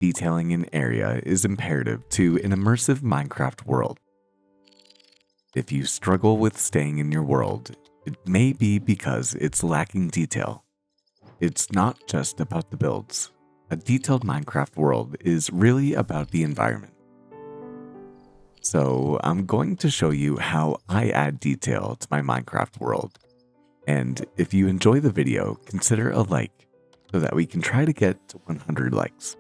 Detailing an area is imperative to an immersive Minecraft world. If you struggle with staying in your world, it may be because it's lacking detail. It's not just about the builds. A detailed Minecraft world is really about the environment. So I'm going to show you how I add detail to my Minecraft world. And if you enjoy the video, consider a like so that we can try to get to 100 likes.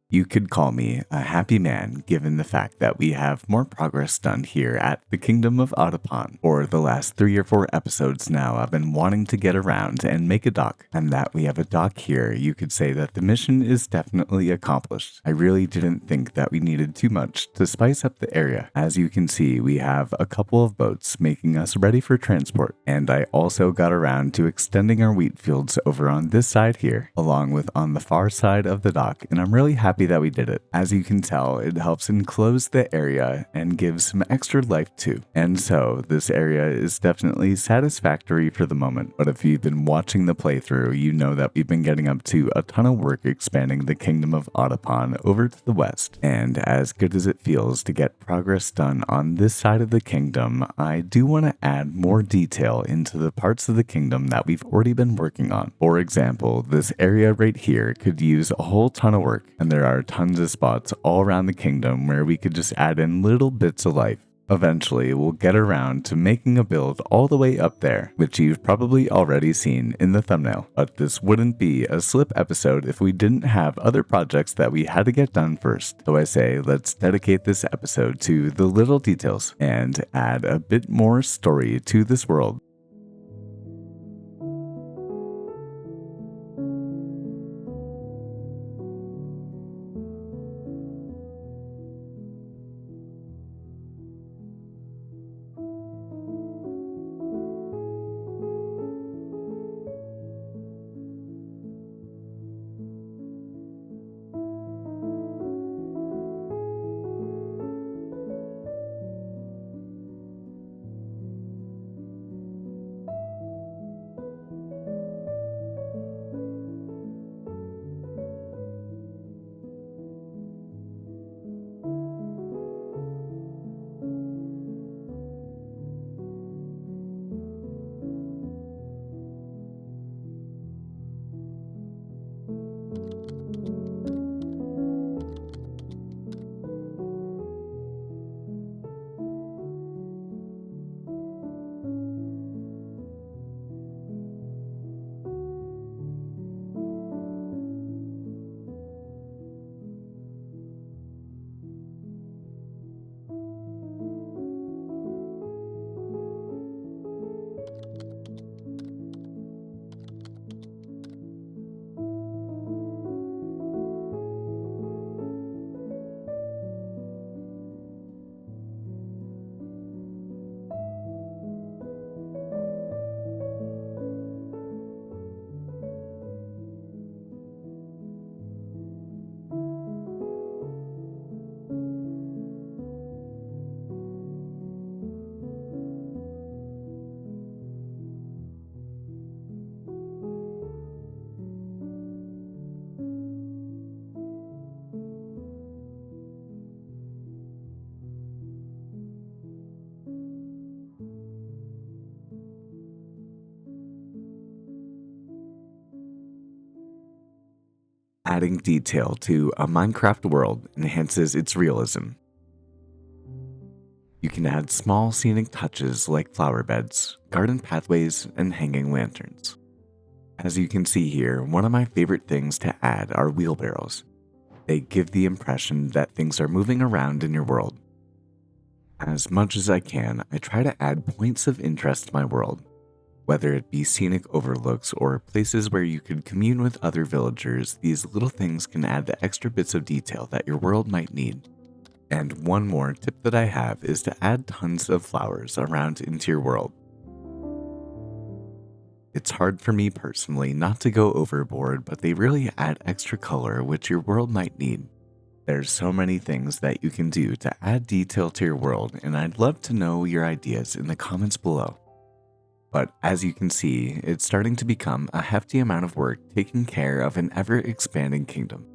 You could call me a happy man given the fact that we have more progress done here at the Kingdom of Otapon. For the last 3 or 4 episodes now, I've been wanting to get around and make a dock, and that we have a dock here, you could say that the mission is definitely accomplished. I really didn't think that we needed too much to spice up the area. As you can see, we have a couple of boats making us ready for transport, and I also got around to extending our wheat fields over on this side here, along with on the far side of the dock, and I'm really happy that we did it. As you can tell, it helps enclose the area and gives some extra life too. And so this area is definitely satisfactory for the moment. But if you've been watching the playthrough, you know that we've been getting up to a ton of work expanding the Kingdom of Otapon over to the west. And as good as it feels to get progress done on this side of the kingdom, I do want to add more detail into the parts of the kingdom that we've already been working on. For example, this area right here could use a whole ton of work, and there are tons of spots all around the kingdom where we could just add in little bits of life. Eventually, we'll get around to making a build all the way up there, which you've probably already seen in the thumbnail. But this wouldn't be a slip episode if we didn't have other projects that we had to get done first. So I say, let's dedicate this episode to the little details and add a bit more story to this world. Adding detail to a Minecraft world enhances its realism. You can add small scenic touches like flower beds, garden pathways, and hanging lanterns. As you can see here, one of my favorite things to add are wheelbarrows. They give the impression that things are moving around in your world. As much as I can, I try to add points of interest to my world, whether it be scenic overlooks or places where you could commune with other villagers. These little things can add the extra bits of detail that your world might need. And one more tip that I have is to add tons of flowers around into your world. It's hard for me personally not to go overboard, but they really add extra color which your world might need. There's so many things that you can do to add detail to your world, and I'd love to know your ideas in the comments below. But as you can see, it's starting to become a hefty amount of work taking care of an ever-expanding kingdom.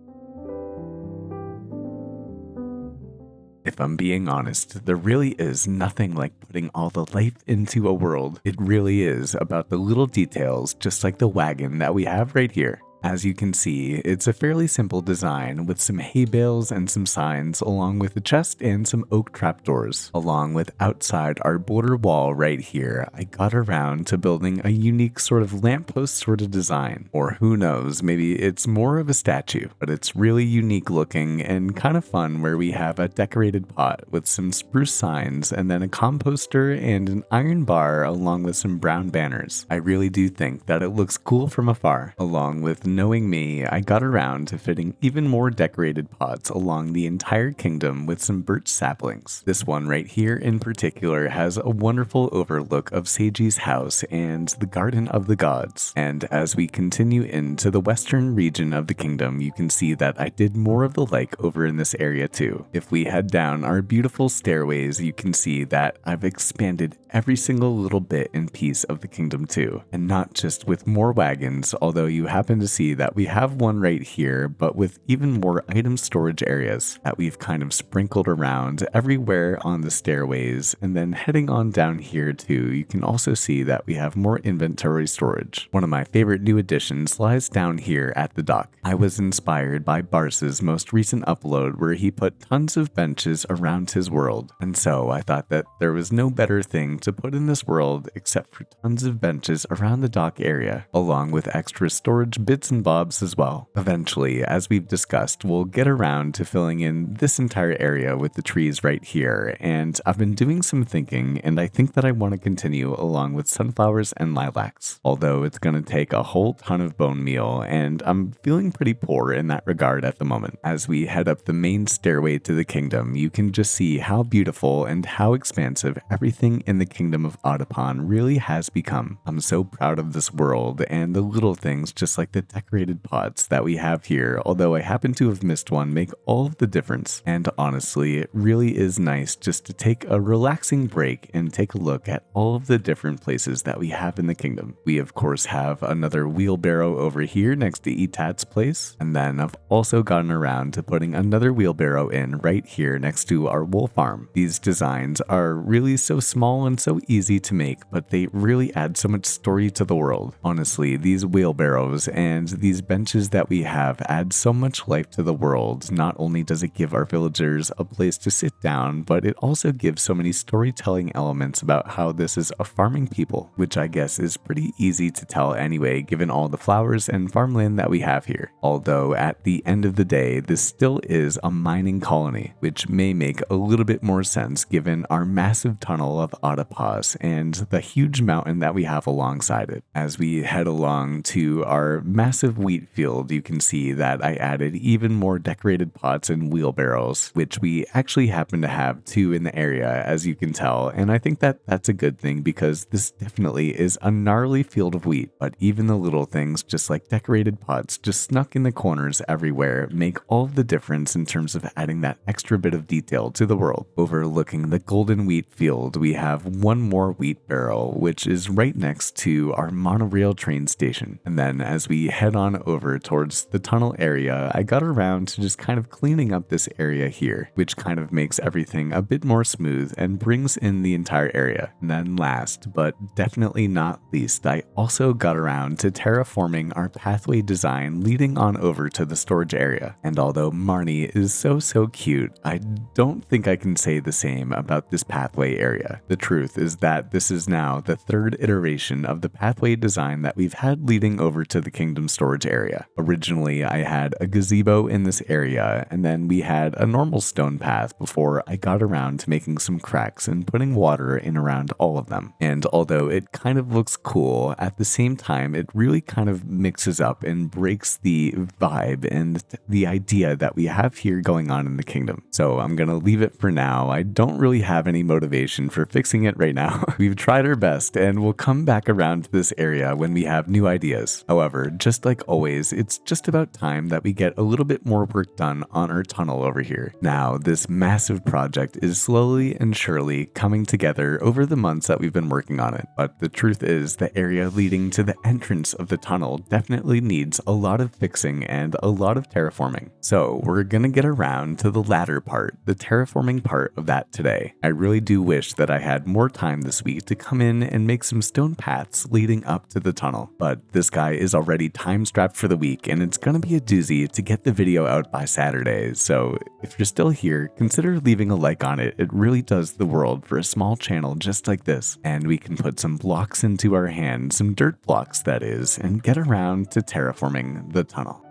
If I'm being honest, there really is nothing like putting all the life into a world. It really is about the little details, just like the wagon that we have right here. As you can see, it's a fairly simple design with some hay bales and some signs, along with a chest and some oak trapdoors. Along with outside our border wall right here, I got around to building a unique sort of lamppost sort of design. Or who knows, maybe it's more of a statue, but it's really unique looking and kind of fun, where we have a decorated pot with some spruce signs and then a composter and an iron bar along with some brown banners. I really do think that it looks cool from afar. Along with knowing me, I got around to fitting even more decorated pots along the entire kingdom with some birch saplings. This one right here in particular has a wonderful overlook of Seiji's house and the Garden of the Gods. And as we continue into the western region of the kingdom, you can see that I did more of the like over in this area too. If we head down our beautiful stairways, you can see that I've expanded every single little bit and piece of the kingdom too. And not just with more wagons, although you happen to see that we have one right here, but with even more item storage areas that we've kind of sprinkled around everywhere on the stairways. And then heading on down here too, you can also see that we have more inventory storage. One of my favorite new additions lies down here at the dock. I was inspired by Bars's most recent upload, where he put tons of benches around his world. And so I thought that there was no better thing to put in this world except for tons of benches around the dock area, along with extra storage bits and bobs as well. Eventually, as we've discussed, we'll get around to filling in this entire area with the trees right here, and I've been doing some thinking, and I think that I want to continue along with sunflowers and lilacs, although it's going to take a whole ton of bone meal, and I'm feeling pretty poor in that regard at the moment. As we head up the main stairway to the kingdom, you can just see how beautiful and how expansive everything in the kingdom of Audipon really has become. I'm so proud of this world and the little things, just like the decorated pots that we have here, although I happen to have missed one, make all of the difference. And honestly, it really is nice just to take a relaxing break and take a look at all of the different places that we have in the kingdom. We of course have another wheelbarrow over here next to Etat's place, and then I've also gotten around to putting another wheelbarrow in right here next to our wool farm. These designs are really so small and so easy to make, but they really add so much story to the world. Honestly, these wheelbarrows and these benches that we have add so much life to the world. Not only does it give our villagers a place to sit down, but it also gives so many storytelling elements about how this is a farming people, which I guess is pretty easy to tell anyway, given all the flowers and farmland that we have here. Although at the end of the day, this still is a mining colony, which may make a little bit more sense given our massive tunnel of Audipos and the huge mountain that we have alongside it. As we head along to our massive wheat field, you can see that I added even more decorated pots and wheelbarrows, which we actually happen to have too in the area, as you can tell, and I think that that's a good thing because this definitely is a gnarly field of wheat. But even the little things, just like decorated pots just snuck in the corners everywhere, make all of the difference in terms of adding that extra bit of detail to the world. Overlooking the golden wheat field, we have one more wheat barrow, which is right next to our monorail train station. And then as we head on over towards the tunnel area, I got around to just kind of cleaning up this area here, which kind of makes everything a bit more smooth and brings in the entire area. And then last, but definitely not least, I also got around to terraforming our pathway design leading on over to the storage area. And although Marnie is so cute, I don't think I can say the same about this pathway area. The truth is that this is now the third iteration of the pathway design that we've had leading over to the kingdom storage area. Originally, I had a gazebo in this area, and then we had a normal stone path before I got around to making some cracks and putting water in around all of them. And although it kind of looks cool, at the same time, it really kind of mixes up and breaks the vibe and the idea that we have here going on in the kingdom. So I'm gonna leave it for now. I don't really have any motivation for fixing it right now. We've tried our best, and we'll come back around to this area when we have new ideas. However, just like always, it's just about time that we get a little bit more work done on our tunnel over here. Now, this massive project is slowly and surely coming together over the months that we've been working on it. But the truth is, the area leading to the entrance of the tunnel definitely needs a lot of fixing and a lot of terraforming. So we're gonna get around to the latter part, the terraforming part of that today. I really do wish that I had more time this week to come in and make some stone paths leading up to the tunnel. But this guy is already time strapped for the week, and it's gonna be a doozy to get the video out by Saturday. So if you're still here, consider leaving a like on it. It really does the world for a small channel just like this. And we can put some blocks into our hand, some dirt blocks that is, and get around to terraforming the tunnel.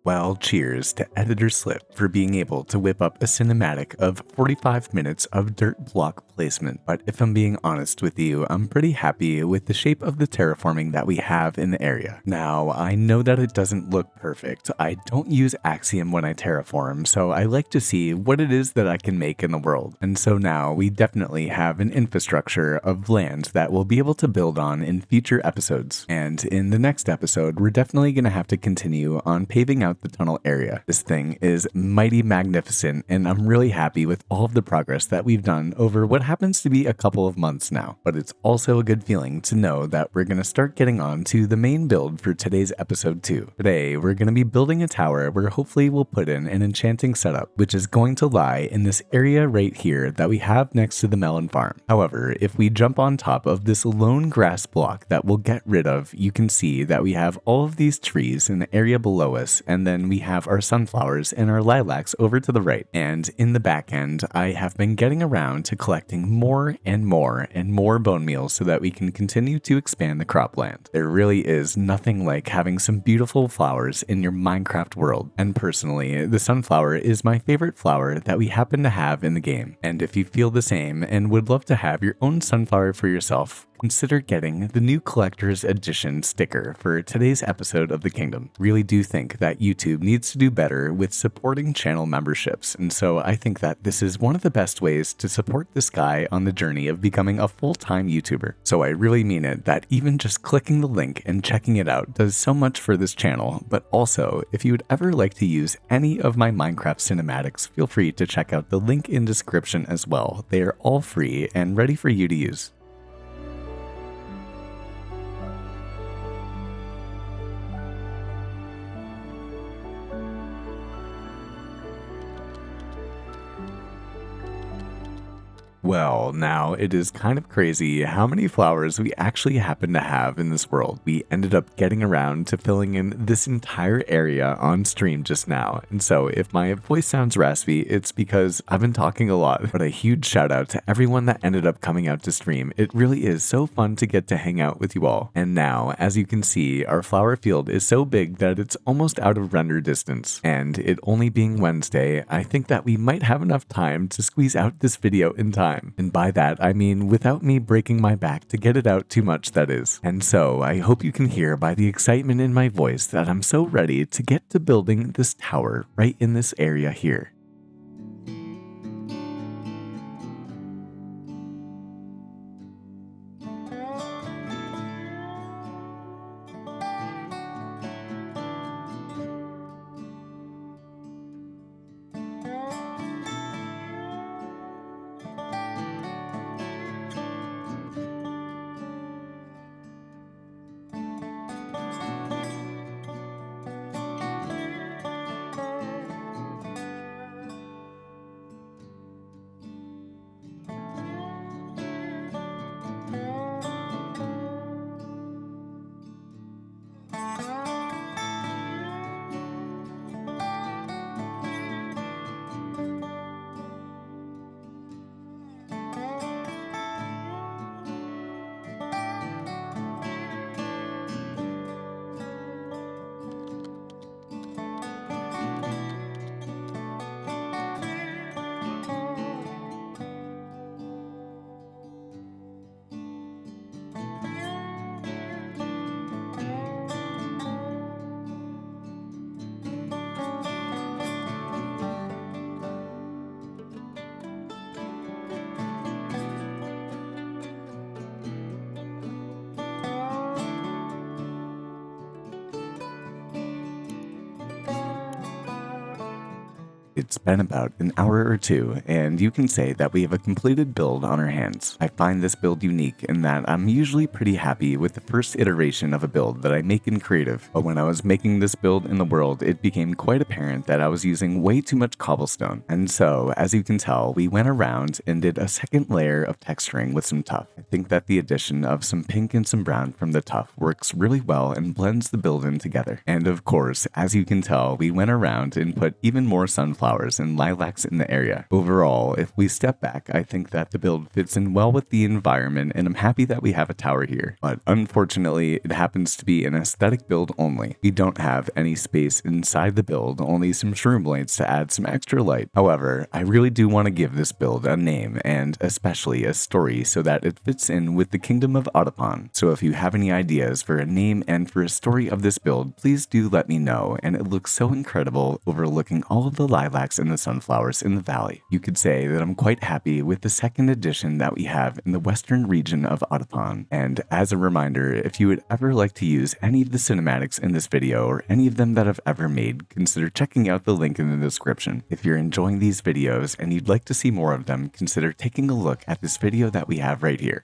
Well, cheers to Editor Slip for being able to whip up a cinematic of 45 minutes of dirt block placement. But if I'm being honest with you, I'm pretty happy with the shape of the terraforming that we have in the area. Now, I know that it doesn't look perfect. I don't use Axiom when I terraform, so I like to see what it is that I can make in the world. And so now we definitely have an infrastructure of land that we'll be able to build on in future episodes. And in the next episode, we're definitely going to have to continue on paving out the tunnel area. This thing is mighty magnificent, and I'm really happy with all of the progress that we've done over what happens to be a couple of months now. But it's also a good feeling to know that we're going to start getting on to the main build for today's episode 2. Today, we're going to be building a tower where hopefully we'll put in an enchanting setup, which is going to lie in this area right here that we have next to the melon farm. However, if we jump on top of this lone grass block that we'll get rid of, you can see that we have all of these trees in the area below us, and then we have our sunflowers and our lilacs over to the right. And in the back end, I have been getting around to collecting more and more and more bone meal so that we can continue to expand the cropland. There really is nothing like having some beautiful flowers in your Minecraft world. And personally, the sunflower is my favorite flower that we happen to have in the game. And if you feel the same and would love to have your own sunflower for yourself, consider getting the new Collector's Edition sticker for today's episode of The Kingdom. Really do think that YouTube needs to do better with supporting channel memberships, and so I think that this is one of the best ways to support this guy on the journey of becoming a full-time YouTuber. So I really mean it that even just clicking the link and checking it out does so much for this channel, but also, if you would ever like to use any of my Minecraft cinematics, feel free to check out the link in description as well. They are all free and ready for you to use. Well, now it is kind of crazy how many flowers we actually happen to have in this world. We ended up getting around to filling in this entire area on stream just now, and so if my voice sounds raspy, it's because I've been talking a lot. But a huge shout out to everyone that ended up coming out to stream. It really is so fun to get to hang out with you all. And now, as you can see, our flower field is so big that it's almost out of render distance. And it only being Wednesday, I think that we might have enough time to squeeze out this video in time. And by that, I mean without me breaking my back to get it out too much, that is. And so I hope you can hear by the excitement in my voice that I'm so ready to get to building this tower right in this area here. It's been about an hour or two, and you can say that we have a completed build on our hands. I find this build unique in that I'm usually pretty happy with the first iteration of a build that I make in creative, but when I was making this build in the world, it became quite apparent that I was using way too much cobblestone. And so, as you can tell, we went around and did a second layer of texturing with some tuff. I think that the addition of some pink and some brown from the tuff works really well and blends the build in together. And of course, as you can tell, we went around and put even more sunflowers and lilacs in the area. Overall, if we step back, I think that the build fits in well with the environment, and I'm happy that we have a tower here. But unfortunately, it happens to be an aesthetic build only. We don't have any space inside the build, only some shroom lights to add some extra light. However, I really do want to give this build a name and especially a story so that it fits in with the Kingdom of Audupon. So if you have any ideas for a name and for a story of this build, please do let me know. And it looks so incredible overlooking all of the lilacs and the sunflowers in the valley. You could say that I'm quite happy with the second edition that we have in the western region of Audupon. And as a reminder, if you would ever like to use any of the cinematics in this video or any of them that I've ever made, consider checking out the link in the description. If you're enjoying these videos and you'd like to see more of them, consider taking a look at this video that we have right here.